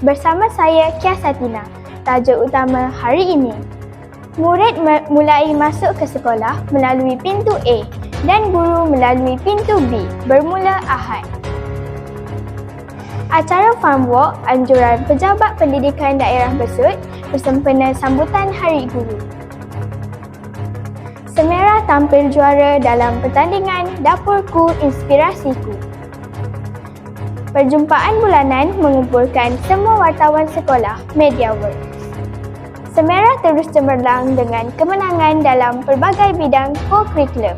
Bersama saya Kia Satina. Tajuk utama hari ini, murid mulai masuk ke sekolah melalui pintu A dan guru melalui pintu B bermula Ahad. Acara Farm Walk anjuran Pejabat Pendidikan Daerah Besut bersempena sambutan Hari Guru. Semera tampil juara dalam pertandingan Dapurku Inspirasiku. Perjumpaan bulanan mengumpulkan semua wartawan sekolah MediaWorks. Semera terus cemerlang dengan kemenangan dalam pelbagai bidang co-curriculum.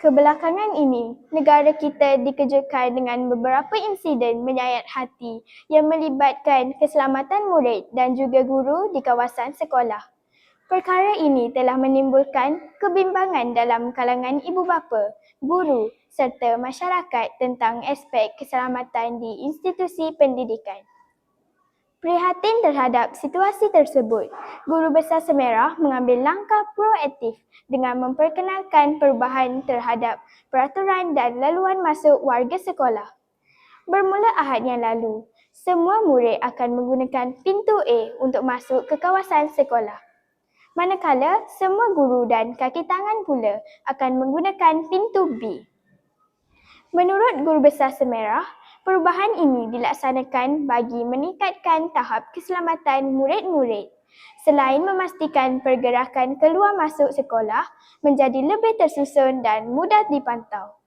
Kebelakangan ini, negara kita dikejutkan dengan beberapa insiden menyayat hati yang melibatkan keselamatan murid dan juga guru di kawasan sekolah. Perkara ini telah menimbulkan kebimbangan dalam kalangan ibu bapa, guru serta masyarakat tentang aspek keselamatan di institusi pendidikan. Prihatin terhadap situasi tersebut, Guru Besar Semera mengambil langkah proaktif dengan memperkenalkan perubahan terhadap peraturan dan laluan masuk warga sekolah. Bermula Ahad yang lalu, semua murid akan menggunakan pintu A untuk masuk ke kawasan sekolah. Manakala semua guru dan kaki tangan pula akan menggunakan pintu B. Menurut Guru Besar Semera, perubahan ini dilaksanakan bagi meningkatkan tahap keselamatan murid-murid selain memastikan pergerakan keluar masuk sekolah menjadi lebih tersusun dan mudah dipantau.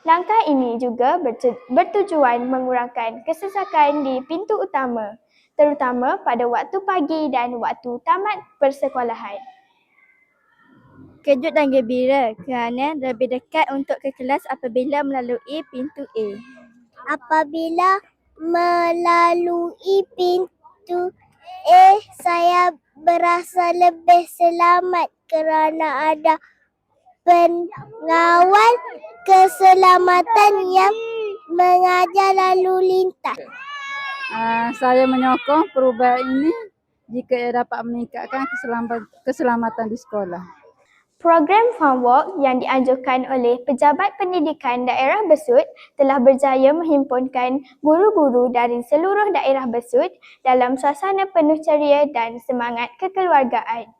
Langkah ini juga bertujuan mengurangkan kesesakan di pintu utama, terutama pada waktu pagi dan waktu tamat persekolahan. Kejut dan gembira kerana lebih dekat untuk ke kelas apabila melalui pintu A. Apabila melalui pintu A, saya berasa lebih selamat kerana ada pengawal keselamatan yang mengajar lalu lintas. Saya menyokong perubahan ini jika ia dapat meningkatkan keselamatan di sekolah. Program Farm Walk yang dianjurkan oleh Pejabat Pendidikan Daerah Besut telah berjaya menghimpunkan guru-guru dari seluruh daerah Besut dalam suasana penuh ceria dan semangat kekeluargaan.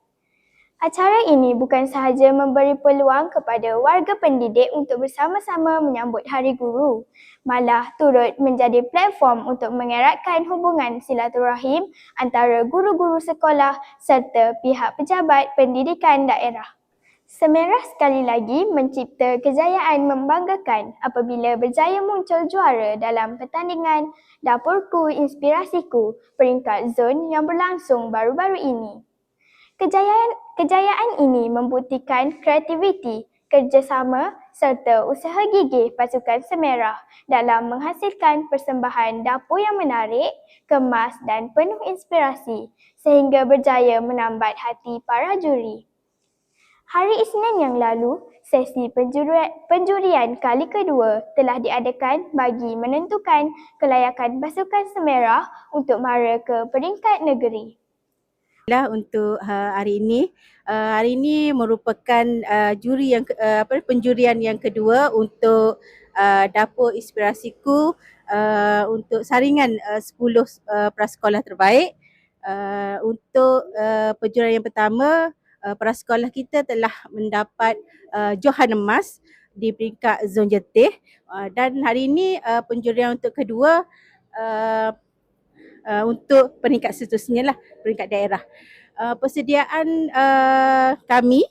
Acara ini bukan sahaja memberi peluang kepada warga pendidik untuk bersama-sama menyambut Hari Guru, malah turut menjadi platform untuk mengeratkan hubungan silaturahim antara guru-guru sekolah serta pihak pejabat pendidikan daerah. Semera sekali lagi mencipta kejayaan membanggakan apabila berjaya muncul juara dalam pertandingan Dapurku Inspirasiku peringkat zon yang berlangsung baru-baru ini. Kejayaan ini membuktikan kreativiti, kerjasama serta usaha gigih pasukan Semera dalam menghasilkan persembahan dapur yang menarik, kemas dan penuh inspirasi sehingga berjaya menambat hati para juri. Hari Isnin yang lalu, sesi penjurian kali kedua telah diadakan bagi menentukan kelayakan pasukan Semera untuk mara ke peringkat negeri. Untuk hari ini merupakan penjurian yang kedua untuk Dapur Inspirasiku untuk saringan 10 prasekolah terbaik. Untuk penjurian yang pertama, prasekolah kita telah mendapat johan emas di peringkat zon Jetih, dan hari ini penjurian untuk kedua untuk peringkat seterusnya lah, peringkat daerah. Persediaan kami,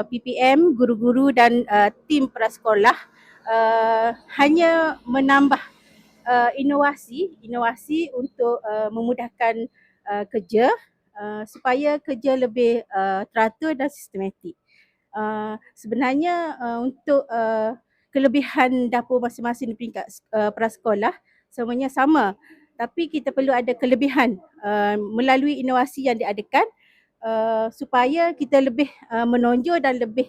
PPM, guru-guru dan tim prasekolah hanya menambah inovasi untuk memudahkan kerja supaya kerja lebih teratur dan sistematik. Sebenarnya untuk kelebihan dapur masing-masing di peringkat prasekolah semuanya sama, tapi kita perlu ada kelebihan melalui inovasi yang diadakan supaya kita lebih menonjol dan lebih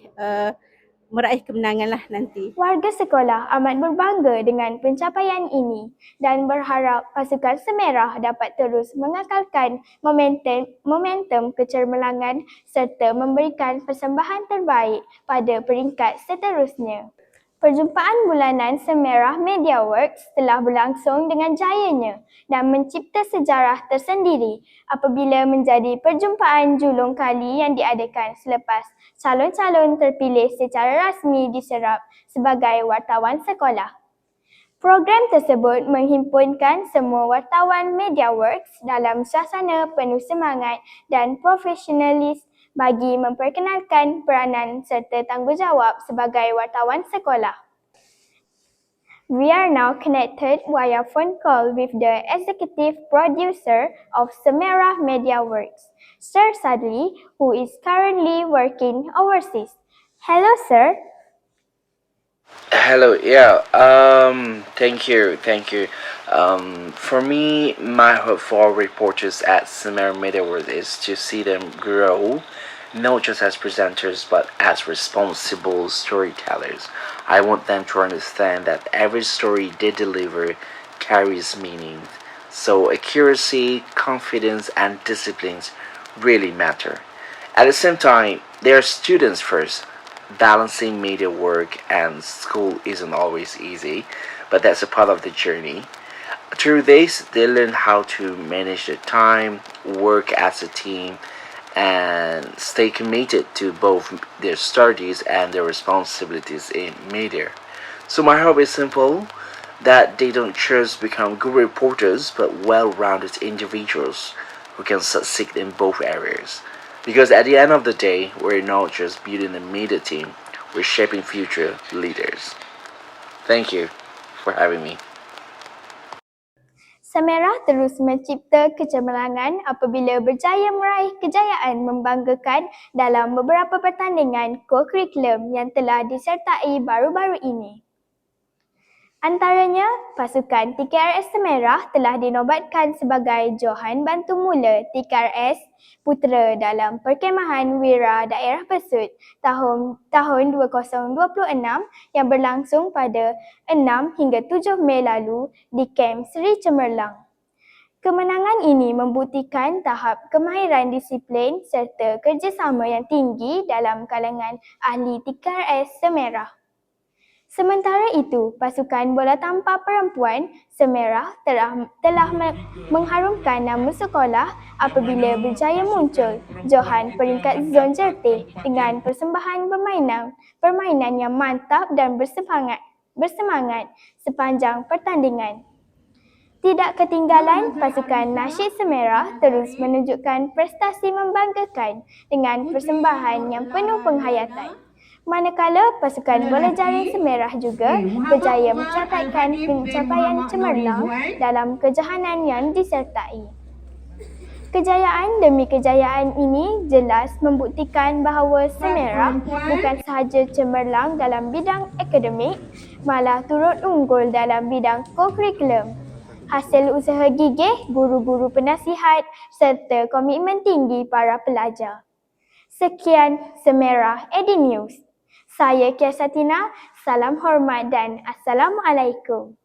meraih kemenangan lah nanti. Warga sekolah amat berbangga dengan pencapaian ini dan berharap pasukan Semera dapat terus mengekalkan momentum kecermelangan serta memberikan persembahan terbaik pada peringkat seterusnya. Perjumpaan bulanan Semerah Media Works telah berlangsung dengan jayanya dan mencipta sejarah tersendiri apabila menjadi perjumpaan julung kali yang diadakan selepas calon-calon terpilih secara rasmi diserap sebagai wartawan sekolah. Program tersebut menghimpunkan semua wartawan Media Works dalam suasana penuh semangat dan profesionalis bagi memperkenalkan peranan serta tanggungjawab sebagai wartawan sekolah. We are now connected via phone call with the executive producer of Semerah Media Works, Sir Sadli, who is currently working overseas. Hello, sir. Hello, thank you. For me, my hope for reporters at Samara Media World is to see them grow, not just as presenters, but as responsible storytellers. I want them to understand that every story they deliver carries meaning. So accuracy, confidence, and disciplines really matter. At the same time, they are students first. Balancing media work and school isn't always easy, but that's a part of the journey. Through this, they learn how to manage their time, work as a team, and stay committed to both their studies and their responsibilities in media. So my hope is simple, that they don't just become good reporters but well-rounded individuals who can succeed in both areas. Because at the end of the day, we're not just building a media team, we're shaping future leaders. Thank you for having me. Semerah terus mencipta kecemerlangan apabila berjaya meraih kejayaan membanggakan dalam beberapa pertandingan co-curriculum yang telah disertai baru-baru ini. Antaranya, pasukan TKRS Semerah telah dinobatkan sebagai Johan Bantu Mula TKRS Putera dalam Perkemahan Wira Daerah Besut tahun 2026 yang berlangsung pada 6 hingga 7 Mei lalu di Kamp Seri Cemerlang. Kemenangan ini membuktikan tahap kemahiran disiplin serta kerjasama yang tinggi dalam kalangan ahli TKRS Semerah. Sementara itu, pasukan bola tampar perempuan Semerah telah mengharumkan nama sekolah apabila berjaya muncul Johan peringkat zon Jertih dengan persembahan permainan yang mantap dan bersemangat sepanjang pertandingan. Tidak ketinggalan, pasukan Nasyid Semerah terus menunjukkan prestasi membanggakan dengan persembahan yang penuh penghayatan. Manakala pasukan bola jaring Semerah juga berjaya mencatatkan pencapaian cemerlang dalam kejohanan yang disertai. Kejayaan demi kejayaan ini jelas membuktikan bahawa Semerah bukan sahaja cemerlang dalam bidang akademik, malah turut unggul dalam bidang co-curriculum. Hasil usaha gigih guru-guru penasihat serta komitmen tinggi para pelajar. Sekian Semerah Edi News. Saya Kia Satina, salam hormat dan Assalamualaikum.